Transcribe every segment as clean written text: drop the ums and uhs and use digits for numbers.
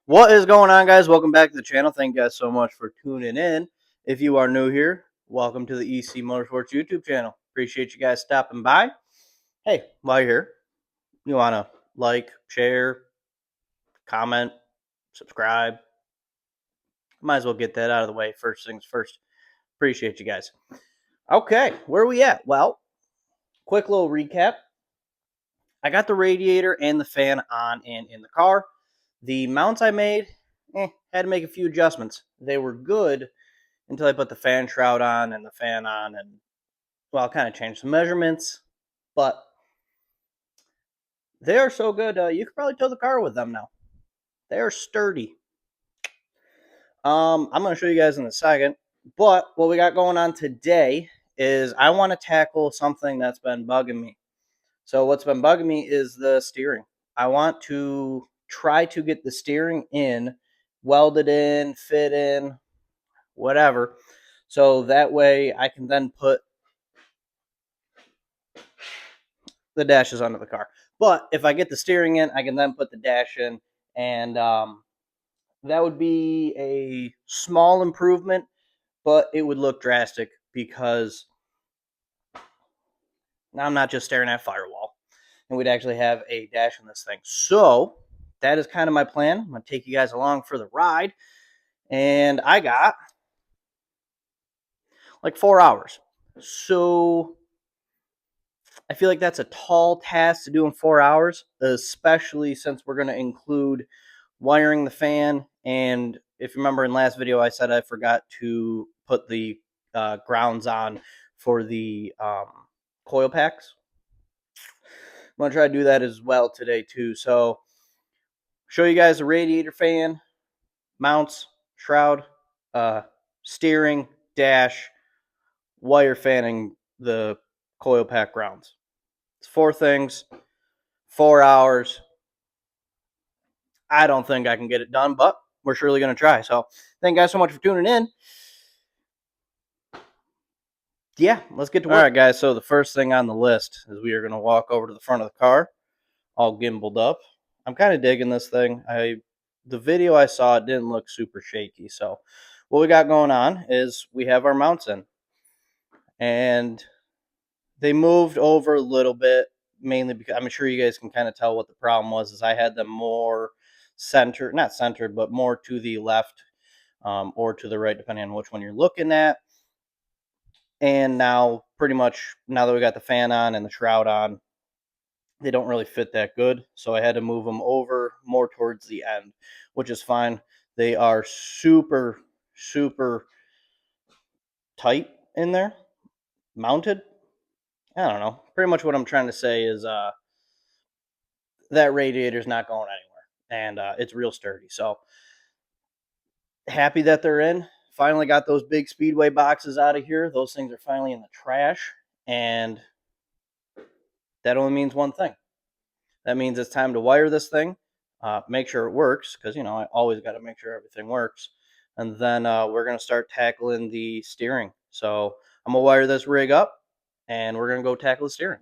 What is going on, guys? Welcome back to the channel. Thank you guys so much for tuning in. If you are new here, welcome to the EC Motorsports YouTube channel. Appreciate you guys stopping by. Hey, while you're here, you want to like, share, comment, subscribe. Might as well get that out of the way. First things first. Appreciate you guys. Okay, where are we at? Well, quick little recap. I got the radiator and the fan on and in the car. The mounts I made, had to make a few adjustments. They were good until I put the fan shroud on and the fan on, and well, kind of changed some measurements, but they are so good. You could probably tow the car with them now. They are sturdy. I'm going to show you guys in a second, but what we got going on today is I want to tackle something that's been bugging me. So what's been bugging me is the steering. I want to try to get the steering in, welded in, fit in, whatever. So that way I can then put the dashes onto the car. But if I get the steering in, I can then put the dash in, and that would be a small improvement, but it would look drastic because now I'm not just staring at firewall, and we'd actually have a dash in this thing. So that is kind of my plan. I'm going to take you guys along for the ride, and I got like 4 hours. So I feel like that's a tall task to do in 4 hours, especially since we're going to include wiring the fan. And if you remember in last video, I said I forgot to put the grounds on for the coil packs. I'm going to try to do that as well today too. So show you guys the radiator fan, mounts, shroud, steering, dash, wire fanning the coil pack grounds. It's 4 things, 4 hours. I don't think I can get it done, but we're surely going to try. So thank you guys so much for tuning in. Yeah, let's get to work. All right, guys, so the first thing on the list is we are going to walk over to the front of the car, all gimbaled up. I'm kind of digging this thing. The video I saw, it didn't look super shaky. So what we got going on is we have our mounts in. And they moved over a little bit, mainly because I'm sure you guys can kind of tell what the problem was, is I had them more centered, not centered, but more to the left or to the right, depending on which one you're looking at. And now, pretty much, now that we got the fan on and the shroud on, they don't really fit that good. So I had to move them over more towards the end, which is fine. They are super, super tight in there, mounted. I don't know. Pretty much what I'm trying to say is that radiator's not going anywhere, and it's real sturdy. So happy that they're in. Finally got those big Speedway boxes out of here. Those things are finally in the trash, and that only means one thing. That means it's time to wire this thing, make sure it works, because, you know, I always got to make sure everything works. And then we're going to start tackling the steering. So I'm going to wire this rig up, and we're going to go tackle the steering.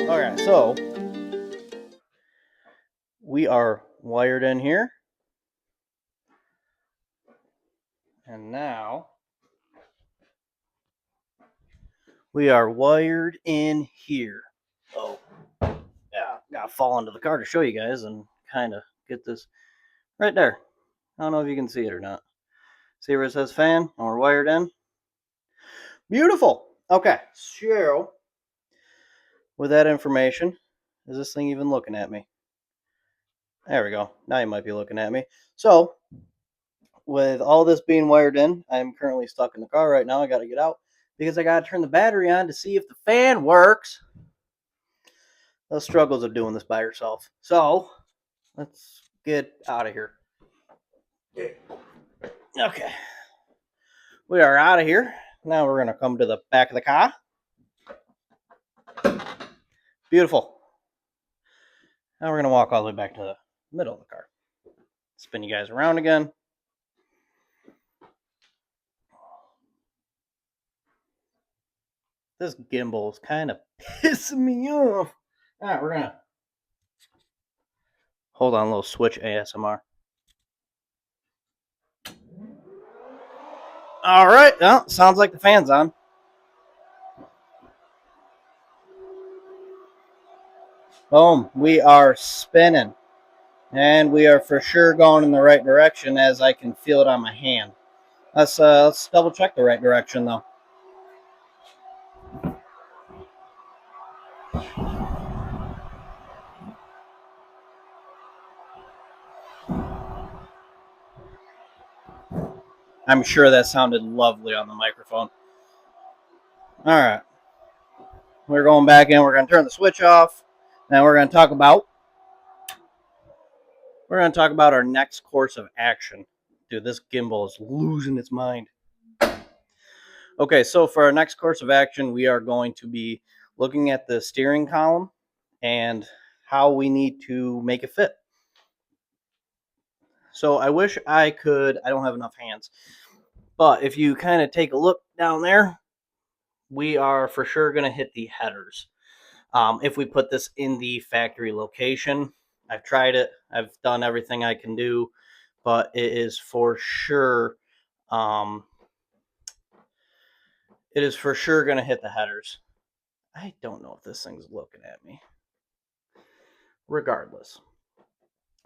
All right, so we are wired in here. And now we are wired in here. Oh, yeah, gotta fall into the car to show you guys and kind of get this right there. I don't know if you can see it or not. See where it says fan and we're wired in? Beautiful. Okay, so with that information, is this thing even looking at me? There we go. Now you might be looking at me. So with all this being wired in, I'm currently stuck in the car right now. I got to get out because I got to turn the battery on to see if the fan works. The struggles of doing this by yourself. So let's get out of here. Okay. We are out of here. Now we're going to come to the back of the car. Beautiful. Now we're going to walk all the way back to the middle of the car. Spin you guys around again. This gimbal is kind of pissing me off. All right, we're going to hold on a little switch ASMR. All right, well, sounds like the fan's on. Boom, we are spinning. And we are for sure going in the right direction as I can feel it on my hand. Let's double check the right direction though. I'm sure that sounded lovely on the microphone. All right. We're going back in. We're going to turn the switch off. Now we're going to talk about our next course of action. Dude, this gimbal is losing its mind. Okay, so for our next course of action, we are going to be looking at the steering column and how we need to make it fit. So I wish I don't have enough hands, but if you kind of take a look down there, we are for sure going to hit the headers. If we put this in the factory location, I've tried it. I've done everything I can do, but it is for sure going to hit the headers. I don't know if this thing's looking at me. Regardless,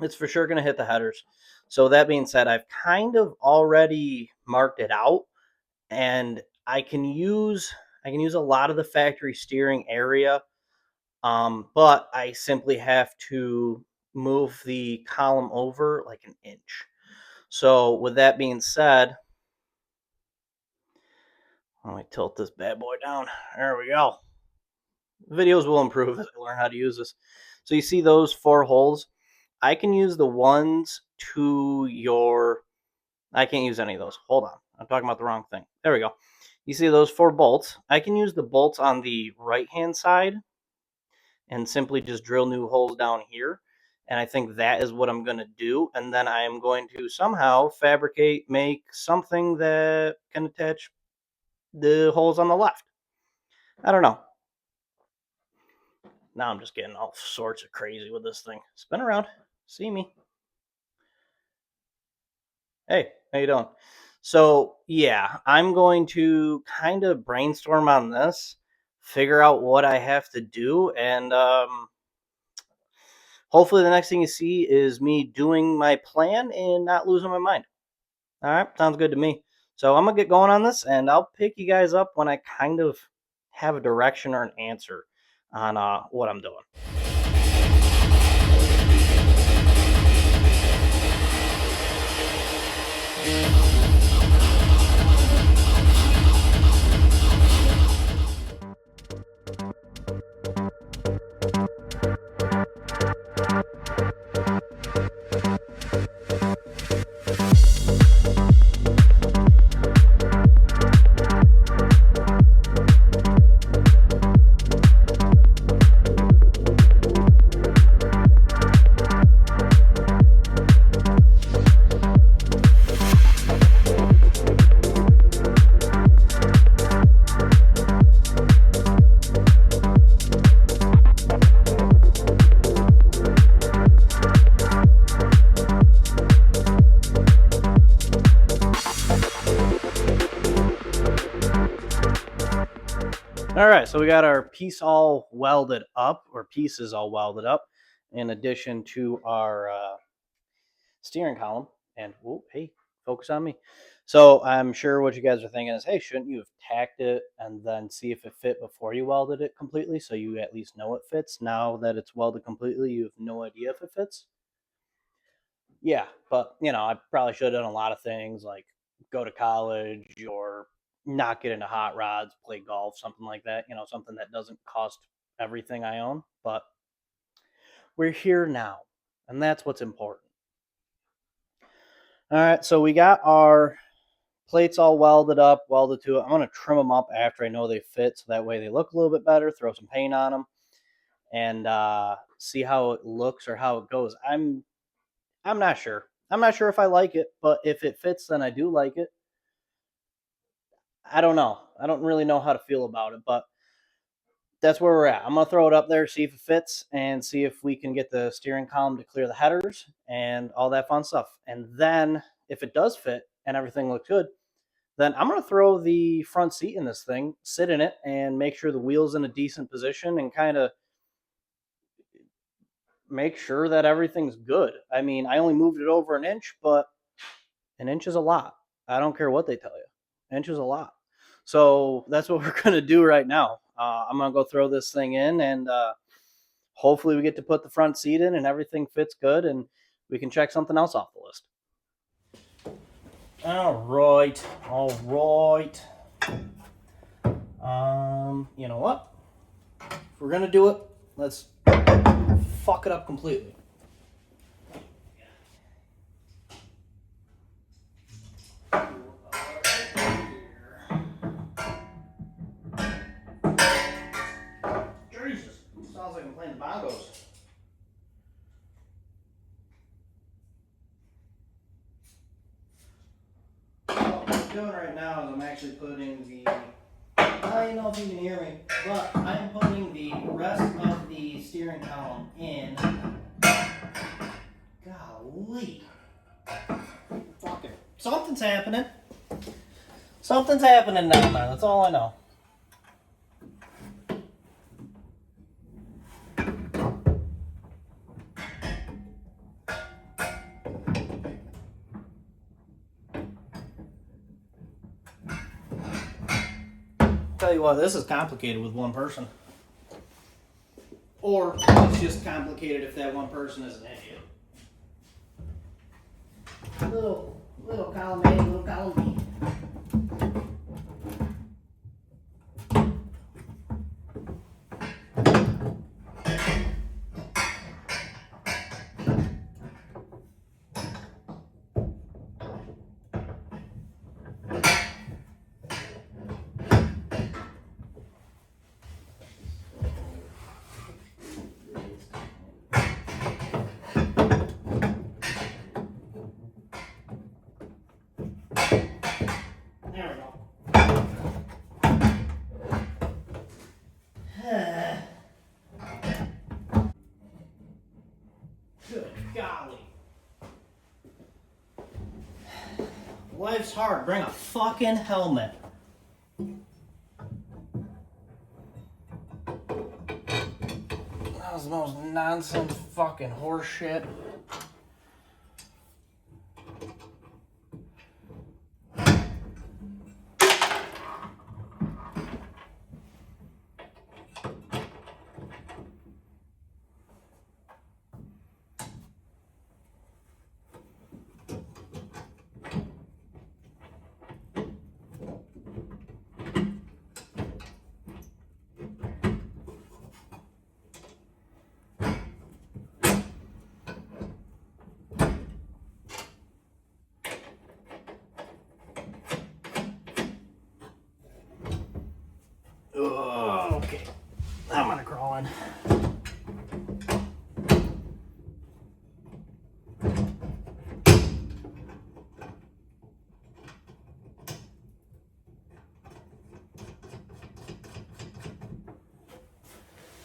it's for sure going to hit the headers. So that being said, I've kind of already marked it out, and I can use a lot of the factory steering area, but I simply have to move the column over like an inch. So with that being said, let me tilt this bad boy down. There we go. Videos will improve as I learn how to use this. So you see those 4 holes? I can use the ones to your... I can't use any of those. Hold on. I'm talking about the wrong thing. There we go. You see those 4 bolts? I can use the bolts on the right-hand side and simply just drill new holes down here. And I think that is what I'm going to do. And then I am going to somehow make something that can attach the holes on the left. I don't know. Now I'm just getting all sorts of crazy with this thing. Spin around. See me. Hey, how you doing? So, yeah, I'm going to kind of brainstorm on this, figure out what I have to do, and hopefully the next thing you see is me doing my plan and not losing my mind. All right, sounds good to me. So I'm going to get going on this, and I'll pick you guys up when I kind of have a direction or an answer on what I'm doing. All right, so we got our pieces all welded up, in addition to our steering column. And hey, focus on me. So I'm sure what you guys are thinking is, hey, shouldn't you have tacked it and then see if it fit before you welded it completely, so you at least know it fits? Now that it's welded completely, you have no idea if it fits. Yeah, but I probably should have done a lot of things like go to college or not get into hot rods, play golf, something like that. Something that doesn't cost everything I own. But we're here now, and that's what's important. All right, so we got our plates all welded to it. I'm going to trim them up after I know they fit, so that way they look a little bit better, throw some paint on them. and see how it looks or how it goes. I'm not sure. I'm not sure if I like it, but if it fits, then I do like it. I don't know. I don't really know how to feel about it, but that's where we're at. I'm gonna throw it up there, see if it fits, and see if we can get the steering column to clear the headers and all that fun stuff. And then if it does fit and everything looks good, then I'm gonna throw the front seat in this thing, sit in it, and make sure the wheel's in a decent position and kind of make sure that everything's good. I mean, I only moved it over an inch, but an inch is a lot. I don't care what they tell you. An inch is a lot. So that's what we're going to do right now. I'm going to go throw this thing in, and hopefully we get to put the front seat in and everything fits good, and we can check something else off the list. All right. You know what? If we're going to do it, let's fuck it up completely. Jesus, sounds like I'm playing the bongos. What I'm doing right now is I'm actually putting the, I don't know if you can hear me, but I'm putting the rest of the steering column in. Golly. Fucking, something's happening. Something's happening down there, that's all I know. Tell you what, this is complicated with one person. Or it's just complicated if that one person is an idiot. Little column A, little column B. There we go. Good golly. Life's hard. Bring a fucking helmet. That was the most nonsense fucking horse shit. Okay, I'm gonna crawl in.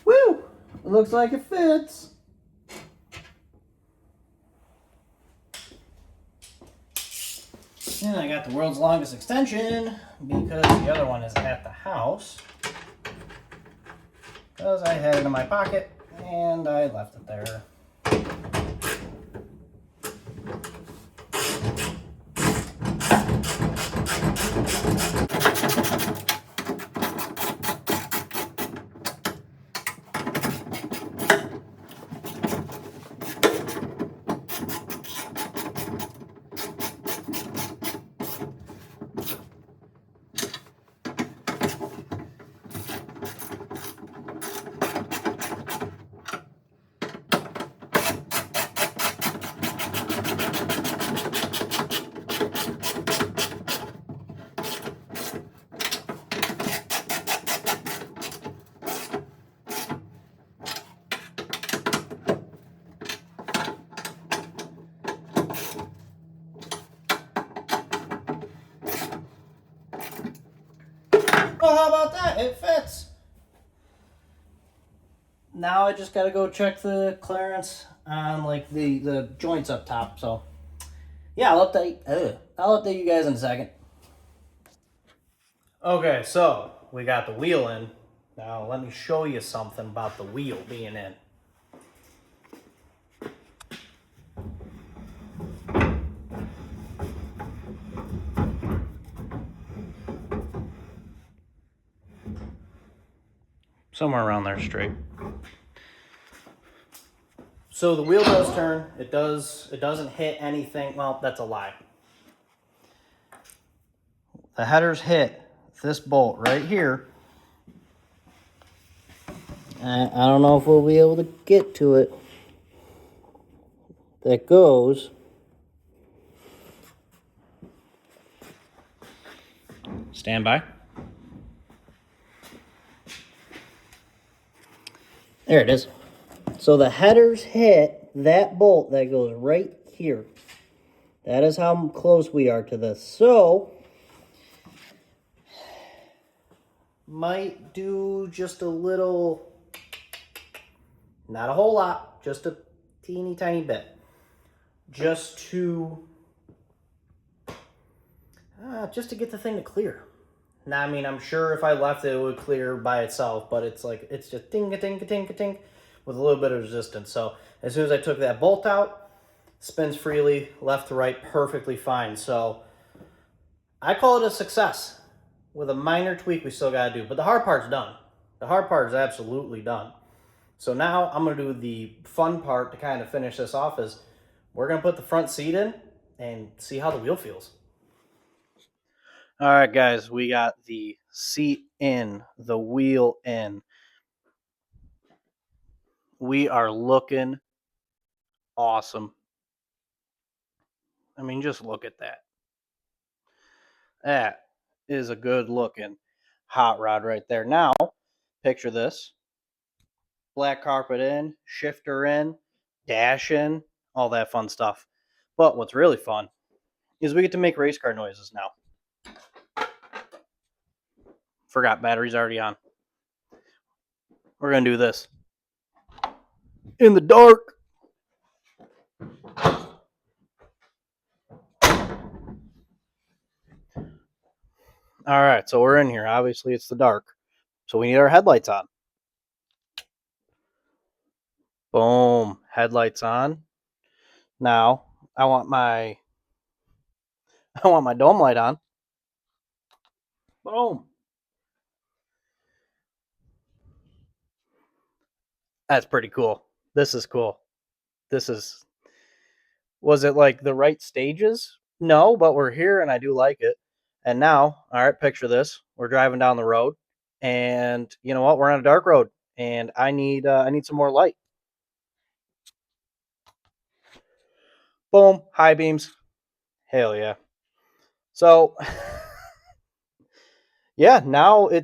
Woo! It looks like it fits. And I got the world's longest extension because the other one is at the house. Because I had it in my pocket and I left it there. it fits. Now I just gotta go check the clearance on like the joints up top. So yeah, I'll update you guys in a second. Okay, so we got the wheel in. Now let me show you something about the wheel being in. Somewhere around there straight. So the wheel does turn. It doesn't hit anything. Well, that's a lie. The headers hit this bolt right here. I don't know if we'll be able to get to it. That goes. Stand by. There it is. So the headers hit that bolt that goes right here. That is how close we are to this. So, might do just a little, not a whole lot, just a teeny tiny bit. Just to get the thing to clear. Now, I mean, I'm sure if I left it, it would clear by itself, but it's like, it's just ting-a-ting-a-ting-a-ting with a little bit of resistance. So as soon as I took that bolt out, spins freely, left to right, perfectly fine. So I call it a success with a minor tweak we still got to do. But the hard part's done. The hard part is absolutely done. So now I'm going to do the fun part to kind of finish this off is we're going to put the front seat in and see how the wheel feels. All right, guys, we got the seat in, the wheel in. We are looking awesome. I mean, just look at that. That is a good looking hot rod right there. Now, picture this. Black carpet in, shifter in, dash in, all that fun stuff. But what's really fun is we get to make race car noises now. Forgot battery's already on. We're going to do this. In the dark. All right, so we're in here. Obviously, it's the dark. So we need our headlights on. Boom. Headlights on. Now, I want my dome light on. Boom. That's pretty cool. This is cool. Was it like the right stages? No, but we're here and I do like it. And now, all right, picture this. We're driving down the road and you know what? We're on a dark road and I need some more light. Boom, high beams. Hell yeah. So yeah, now we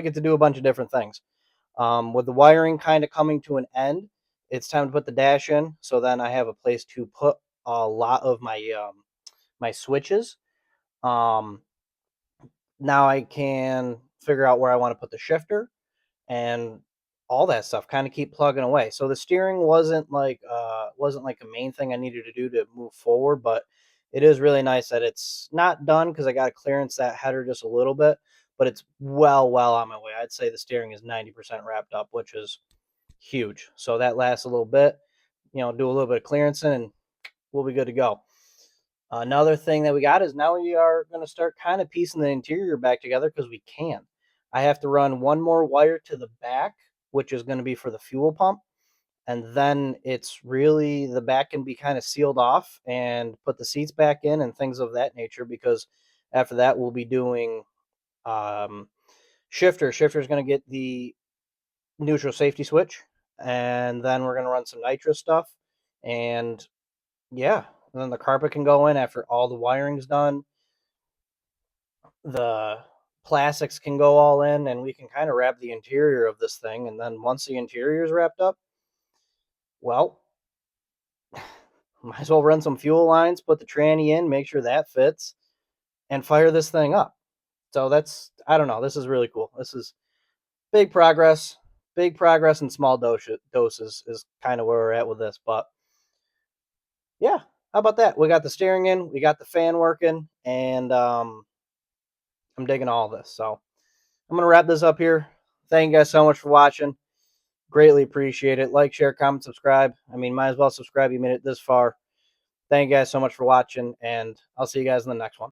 get to do a bunch of different things. With the wiring kind of coming to an end, it's time to put the dash in. So then I have a place to put a lot of my switches. Now I can figure out where I want to put the shifter and all that stuff. Kind of keep plugging away. So the steering wasn't like a main thing I needed to do to move forward, but it is really nice that it's not done because I got to clearance that header just a little bit, but it's well on my way. I'd say the steering is 90% wrapped up, which is huge. So that lasts a little bit, do a little bit of clearancing and we'll be good to go. Another thing that we got is now we are going to start kind of piecing the interior back together because we can. I have to run one more wire to the back, which is going to be for the fuel pump. And then it's really the back can be kind of sealed off and put the seats back in and things of that nature because after that we'll be doing shifter. Shifter is going to get the neutral safety switch and then we're going to run some nitrous stuff and yeah, and then the carpet can go in after all the wiring's done. The plastics can go all in and we can kind of wrap the interior of this thing. And then once the interior is wrapped up, well, might as well run some fuel lines, put the tranny in, make sure that fits, and fire this thing up. So that's, I don't know. This is really cool. This is big progress. Big progress in small doses is kind of where we're at with this. But yeah, how about that? We got the steering in, we got the fan working, and I'm digging all this. So I'm gonna wrap this up here. Thank you guys so much for watching. Greatly appreciate it. Like, share, comment, subscribe. I mean, might as well subscribe. You made it this far. Thank you guys so much for watching, and I'll see you guys in the next one.